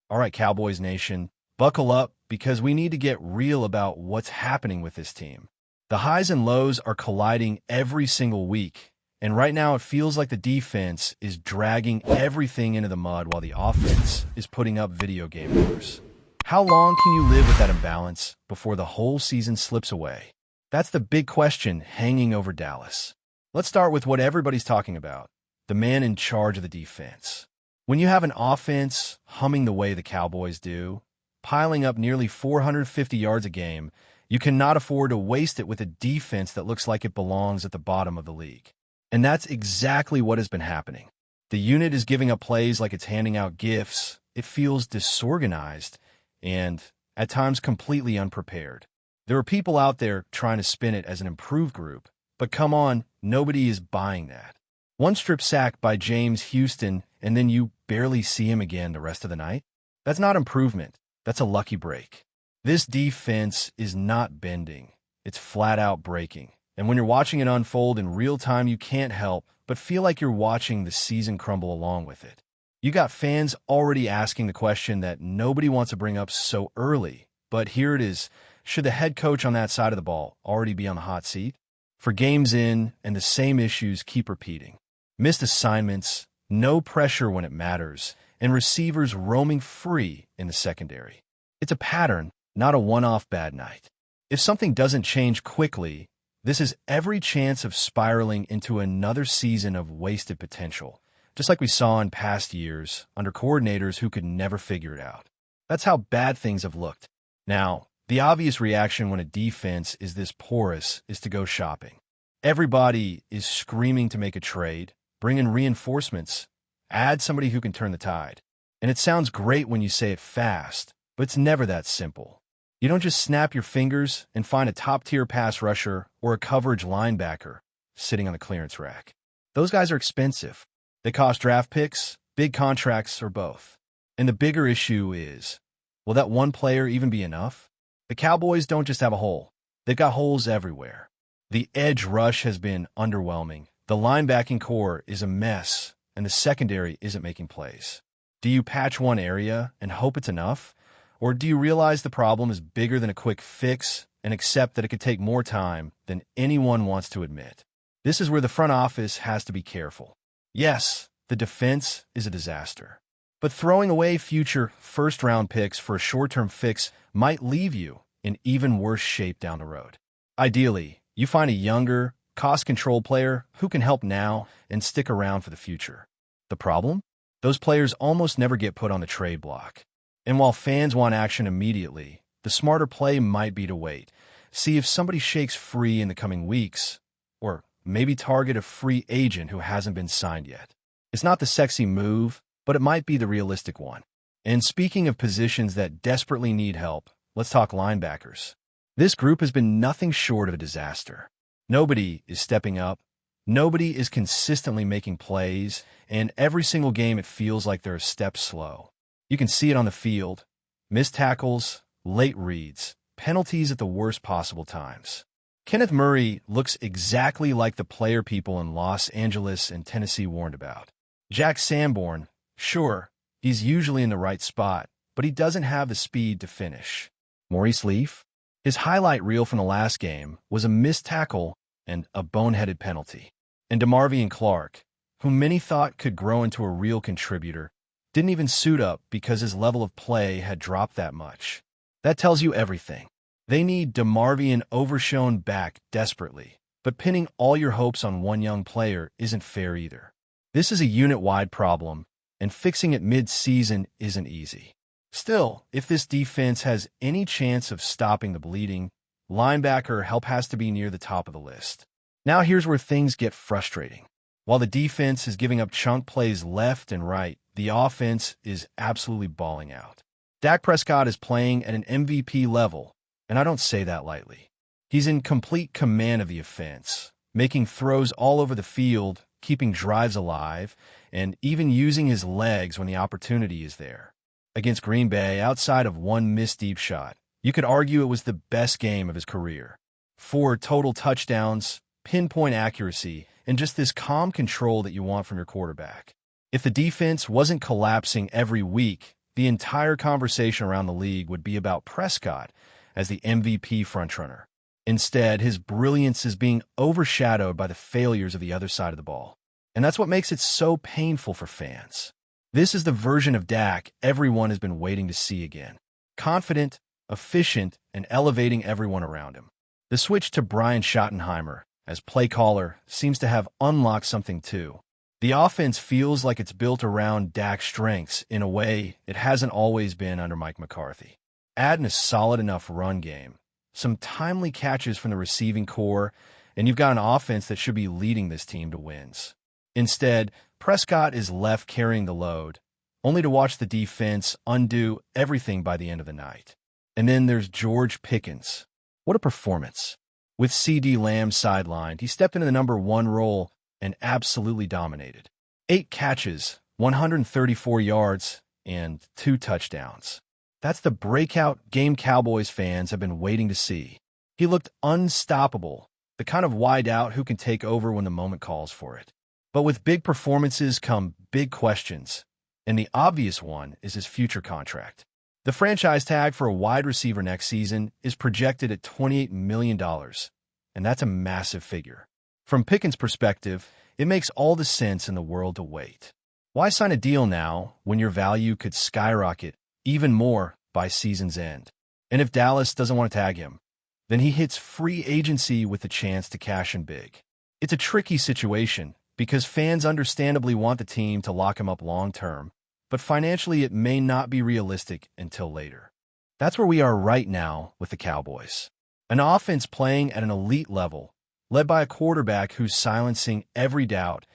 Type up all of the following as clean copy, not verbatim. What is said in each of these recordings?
All right, Cowboys Nation, buckle up because we need to get real about what's happening with this team. The highs and lows are colliding every single week, and right now it feels like the defense is dragging everything into the mud while the offense is putting up video game numbers. How long can you live with that imbalance before the whole season slips away? That's the big question hanging over Dallas. Let's start with what everybody's talking about, the man in charge of the defense. When you have an offense humming the way the Cowboys do, piling up nearly 450 yards a game, you cannot afford to waste it with a defense that looks like it belongs at the bottom of the league. And that's exactly what has been happening. The unit is giving up plays like it's handing out gifts. It feels disorganized and, at times, completely unprepared. There are people out there trying to spin it as an improved group, but come on, nobody is buying that. One strip sack by James Houston, and then you barely see him again the rest of the night? That's not improvement. That's a lucky break. This defense is not bending. It's flat out breaking. And when you're watching it unfold in real time, you can't help but feel like you're watching the season crumble along with it. You got fans already asking the question that nobody wants to bring up so early, but here it is. Should the head coach on that side of the ball already be on the hot seat? For games in, and the same issues keep repeating. Missed assignments, no pressure when it matters, and receivers roaming free in the secondary. It's a pattern, not a one-off bad night. If something doesn't change quickly, this is every chance of spiraling into another season of wasted potential, just like we saw in past years under coordinators who could never figure it out. That's how bad things have looked. Now, the obvious reaction when a defense is this porous is to go shopping. Everybody is screaming to make a trade, bring in reinforcements, add somebody who can turn the tide. And it sounds great when you say it fast, but it's never that simple. You don't just snap your fingers and find a top-tier pass rusher or a coverage linebacker sitting on the clearance rack. Those guys are expensive. They cost draft picks, big contracts, or both. And the bigger issue is, will that one player even be enough? The Cowboys don't just have a hole. They've got holes everywhere. The edge rush has been underwhelming. The linebacking core is a mess, and the secondary isn't making plays. Do you patch one area and hope it's enough? Or do you realize the problem is bigger than a quick fix and accept that it could take more time than anyone wants to admit? This is where the front office has to be careful. Yes, the defense is a disaster. But throwing away future first-round picks for a short-term fix might leave you in even worse shape down the road. Ideally, you find a younger, cost-control player who can help now and stick around for the future. The problem? Those players almost never get put on the trade block. And while fans want action immediately, the smarter play might be to wait, see if somebody shakes free in the coming weeks, or maybe target a free agent who hasn't been signed yet. It's not the sexy move, but it might be the realistic one. And speaking of positions that desperately need help, let's talk linebackers. This group has been nothing short of a disaster. Nobody is stepping up, nobody is consistently making plays, and every single game it feels like they're a step slow. You can see it on the field. Missed tackles, late reads, penalties at the worst possible times. Kenneth Murray looks exactly like the player people in Los Angeles and Tennessee warned about. Jack Sanborn, sure, he's usually in the right spot, but he doesn't have the speed to finish. Maurice Leaf? His highlight reel from the last game was a missed tackle and a boneheaded penalty. And DeMarvion Clark, whom many thought could grow into a real contributor, didn't even suit up because his level of play had dropped that much. That tells you everything. They need DeMarvion Overshown back desperately, but pinning all your hopes on one young player isn't fair either. This is a unit-wide problem, and fixing it mid-season isn't easy. Still, if this defense has any chance of stopping the bleeding, linebacker help has to be near the top of the list. Now here's where things get frustrating. While the defense is giving up chunk plays left and right, the offense is absolutely balling out. Dak Prescott is playing at an MVP level, and I don't say that lightly. He's in complete command of the offense, making throws all over the field, keeping drives alive, and even using his legs when the opportunity is there. Against Green Bay, outside of one missed deep shot, you could argue it was the best game of his career. 4 total touchdowns, pinpoint accuracy, and just this calm control that you want from your quarterback. If the defense wasn't collapsing every week, the entire conversation around the league would be about Prescott as the MVP frontrunner. Instead, his brilliance is being overshadowed by the failures of the other side of the ball. And that's what makes it so painful for fans. This is the version of Dak everyone has been waiting to see again. Confident, efficient, and elevating everyone around him. The switch to Brian Schottenheimer as play caller seems to have unlocked something too. The offense feels like it's built around Dak's strengths in a way it hasn't always been under Mike McCarthy. Add in a solid enough run game, some timely catches from the receiving core, and you've got an offense that should be leading this team to wins. Instead, Prescott is left carrying the load, only to watch the defense undo everything by the end of the night. And then there's George Pickens. What a performance. With CeeDee Lamb sidelined, he stepped into the number 1 role and absolutely dominated. 8 catches, 134 yards, and 2 touchdowns. That's the breakout game Cowboys fans have been waiting to see. He looked unstoppable, the kind of wideout who can take over when the moment calls for it. But with big performances come big questions, and the obvious one is his future contract. The franchise tag for a wide receiver next season is projected at $28 million, and that's a massive figure. From Pickens' perspective, it makes all the sense in the world to wait. Why sign a deal now when your value could skyrocket even more by season's end? And if Dallas doesn't want to tag him, then he hits free agency with a chance to cash in big. It's a tricky situation because fans understandably want the team to lock him up long-term, but financially it may not be realistic until later. That's where we are right now with the Cowboys. An offense playing at an elite level, led by a quarterback who's silencing every doubt,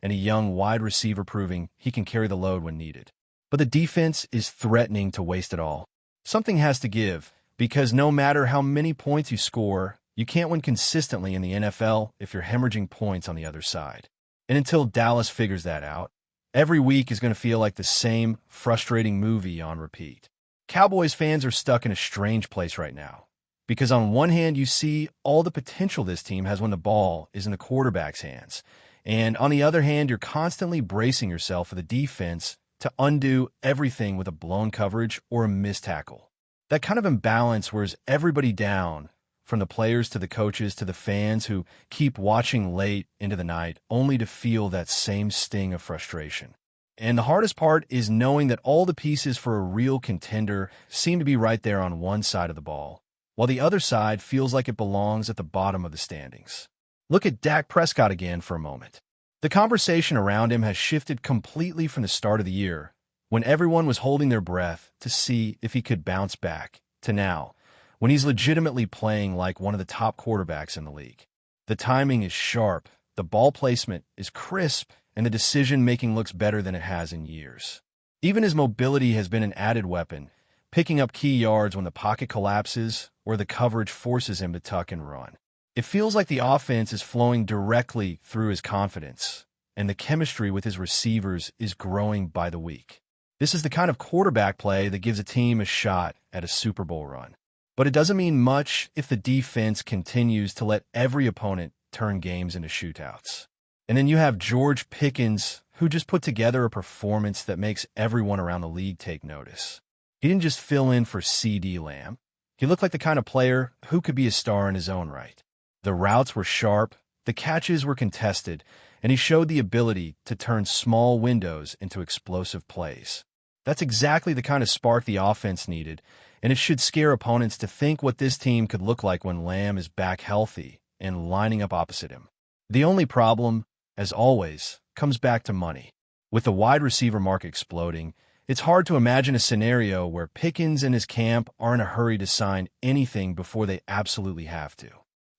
and a young wide receiver proving he can carry the load when needed. But the defense is threatening to waste it all. Something has to give, because no matter how many points you score, you can't win consistently in the NFL if you're hemorrhaging points on the other side. And until Dallas figures that out, every week is going to feel like the same frustrating movie on repeat. Cowboys fans are stuck in a strange place right now. Because on one hand, you see all the potential this team has when the ball is in the quarterback's hands. And on the other hand, you're constantly bracing yourself for the defense to undo everything with a blown coverage or a missed tackle. That kind of imbalance wears everybody down, from the players to the coaches to the fans who keep watching late into the night only to feel that same sting of frustration. And the hardest part is knowing that all the pieces for a real contender seem to be right there on one side of the ball, while the other side feels like it belongs at the bottom of the standings. Look at Dak Prescott again for a moment. The conversation around him has shifted completely from the start of the year, when everyone was holding their breath to see if he could bounce back, to now, when he's legitimately playing like one of the top quarterbacks in the league. The timing is sharp, the ball placement is crisp, and the decision-making looks better than it has in years. Even his mobility has been an added weapon, picking up key yards when the pocket collapses or the coverage forces him to tuck and run. It feels like the offense is flowing directly through his confidence, and the chemistry with his receivers is growing by the week. This is the kind of quarterback play that gives a team a shot at a Super Bowl run. But it doesn't mean much if the defense continues to let every opponent turn games into shootouts. And then you have George Pickens, who just put together a performance that makes everyone around the league take notice. He didn't just fill in for CeeDee Lamb. He looked like the kind of player who could be a star in his own right. The routes were sharp, the catches were contested, and he showed the ability to turn small windows into explosive plays. That's exactly the kind of spark the offense needed, and it should scare opponents to think what this team could look like when Lamb is back healthy and lining up opposite him. The only problem, as always, comes back to money. With the wide receiver market exploding, it's hard to imagine a scenario where Pickens and his camp are in a hurry to sign anything before they absolutely have to.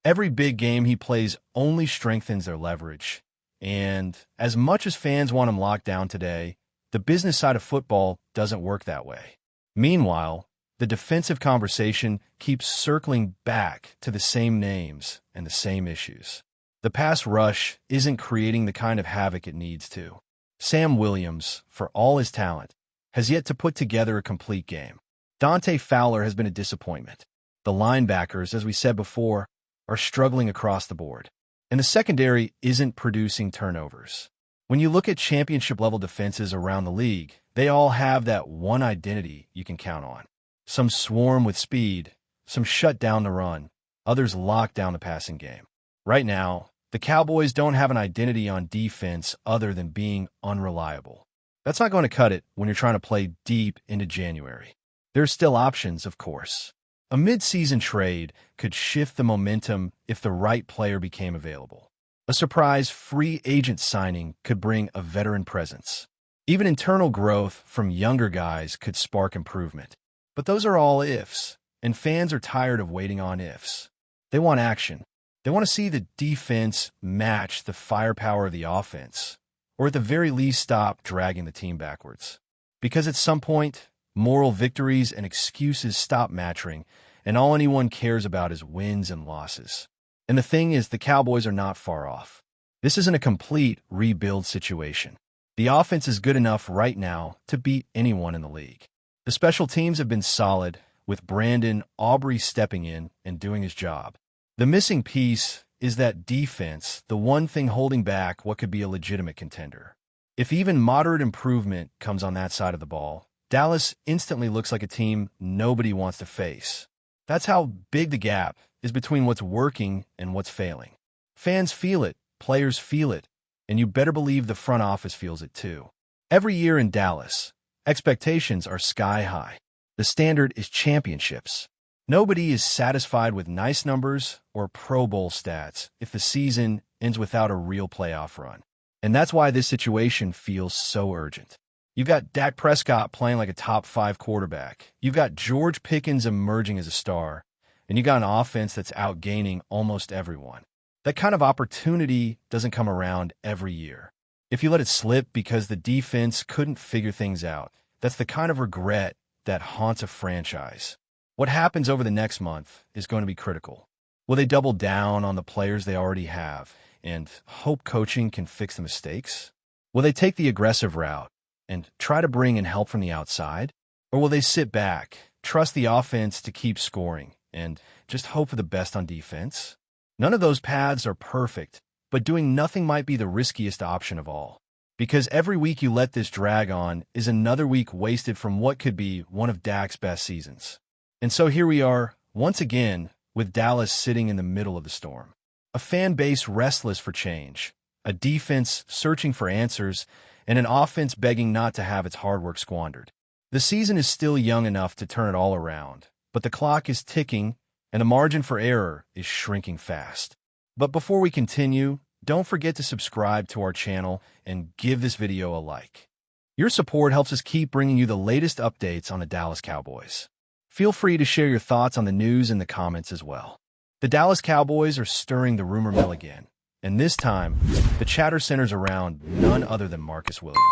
Every big game he plays only strengthens their leverage. And as much as fans want him locked down today, the business side of football doesn't work that way. Meanwhile, the defensive conversation keeps circling back to the same names and the same issues. The pass rush isn't creating the kind of havoc it needs to. Sam Williams, for all his talent, has yet to put together a complete game. Dante Fowler has been a disappointment. The linebackers, as we said before, are struggling across the board. And the secondary isn't producing turnovers. When you look at championship-level defenses around the league, they all have that one identity you can count on. Some swarm with speed, some shut down the run, others lock down the passing game. Right now, the Cowboys don't have an identity on defense other than being unreliable. That's not going to cut it when you're trying to play deep into January. There's still options, of course. A mid-season trade could shift the momentum if the right player became available. A surprise free agent signing could bring a veteran presence. Even internal growth from younger guys could spark improvement. But those are all ifs, and fans are tired of waiting on ifs. They want action. They want to see the defense match the firepower of the offense, or at the very least stop dragging the team backwards. Because at some point, moral victories and excuses stop mattering, and all anyone cares about is wins and losses. And the thing is, the Cowboys are not far off. This isn't a complete rebuild situation. The offense is good enough right now to beat anyone in the league. The special teams have been solid, with Brandon Aubrey stepping in and doing his job. The missing piece is that defense, the one thing holding back what could be a legitimate contender. If even moderate improvement comes on that side of the ball, Dallas instantly looks like a team nobody wants to face. That's how big the gap is between what's working and what's failing. Fans feel it, players feel it, and you better believe the front office feels it too. Every year in Dallas, expectations are sky high. The standard is championships. Nobody is satisfied with nice numbers or Pro Bowl stats if the season ends without a real playoff run. And that's why this situation feels so urgent. You've got Dak Prescott playing like a top 5 quarterback. You've got George Pickens emerging as a star. And you got an offense that's outgaining almost everyone. That kind of opportunity doesn't come around every year. If you let it slip because the defense couldn't figure things out, that's the kind of regret that haunts a franchise. What happens over the next month is going to be critical. Will they double down on the players they already have and hope coaching can fix the mistakes? Will they take the aggressive route and try to bring in help from the outside? Or will they sit back, trust the offense to keep scoring, and just hope for the best on defense? None of those paths are perfect, but doing nothing might be the riskiest option of all. Because every week you let this drag on is another week wasted from what could be one of Dak's best seasons. And so here we are, once again, with Dallas sitting in the middle of the storm. A fan base restless for change, a defense searching for answers, and an offense begging not to have its hard work squandered. The season is still young enough to turn it all around, but the clock is ticking, and the margin for error is shrinking fast. But before we continue, don't forget to subscribe to our channel and give this video a like. Your support helps us keep bringing you the latest updates on the Dallas Cowboys. Feel free to share your thoughts on the news in the comments as well. The Dallas Cowboys are stirring the rumor mill again, and this time, the chatter centers around none other than Marcus Williams.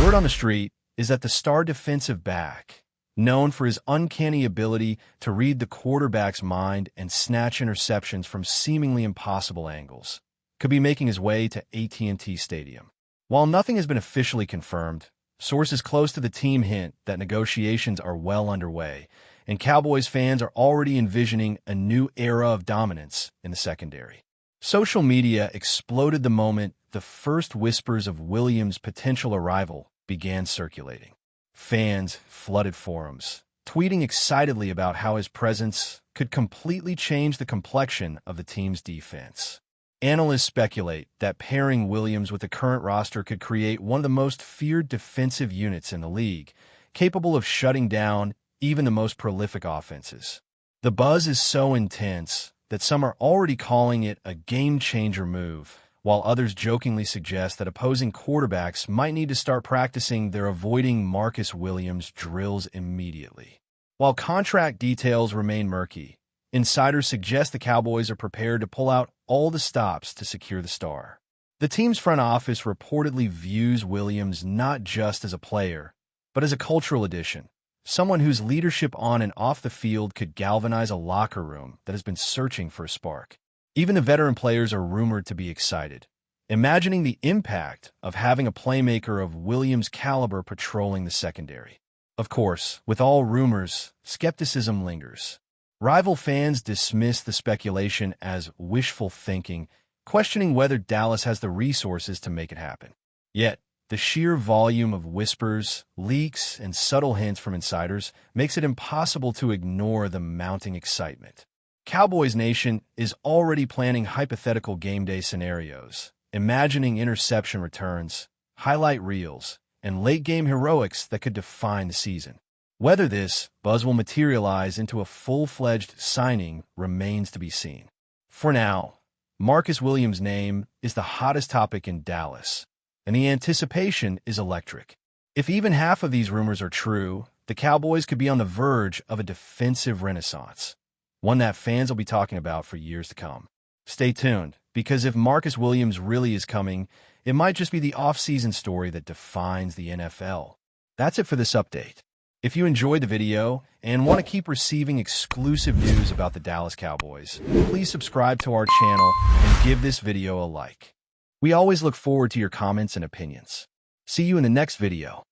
Word on the street is that the star defensive back, known for his uncanny ability to read the quarterback's mind and snatch interceptions from seemingly impossible angles, could be making his way to AT&T Stadium. While nothing has been officially confirmed, sources close to the team hint that negotiations are well underway, and Cowboys fans are already envisioning a new era of dominance in the secondary. Social media exploded the moment the first whispers of Williams' potential arrival began circulating. Fans flooded forums, tweeting excitedly about how his presence could completely change the complexion of the team's defense. Analysts speculate that pairing Williams with the current roster could create one of the most feared defensive units in the league, capable of shutting down even the most prolific offenses. The buzz is so intense that some are already calling it a game-changer move, while others jokingly suggest that opposing quarterbacks might need to start practicing their avoiding Marcus Williams drills immediately. While contract details remain murky, insiders suggest the Cowboys are prepared to pull out all the stops to secure the star. The team's front office reportedly views Williams not just as a player, but as a cultural addition, someone whose leadership on and off the field could galvanize a locker room that has been searching for a spark. Even the veteran players are rumored to be excited, imagining the impact of having a playmaker of Williams' caliber patrolling the secondary. Of course, with all rumors, skepticism lingers. Rival fans dismiss the speculation as wishful thinking, questioning whether Dallas has the resources to make it happen. Yet, the sheer volume of whispers, leaks, and subtle hints from insiders makes it impossible to ignore the mounting excitement. Cowboys Nation is already planning hypothetical game day scenarios, imagining interception returns, highlight reels, and late-game heroics that could define the season. Whether this buzz will materialize into a full-fledged signing remains to be seen. For now, Marcus Williams' name is the hottest topic in Dallas, and the anticipation is electric. If even half of these rumors are true, the Cowboys could be on the verge of a defensive renaissance, one that fans will be talking about for years to come. Stay tuned, because if Marcus Williams really is coming, it might just be the off-season story that defines the NFL. That's it for this update. If you enjoyed the video and want to keep receiving exclusive news about the Dallas Cowboys, please subscribe to our channel and give this video a like. We always look forward to your comments and opinions. See you in the next video.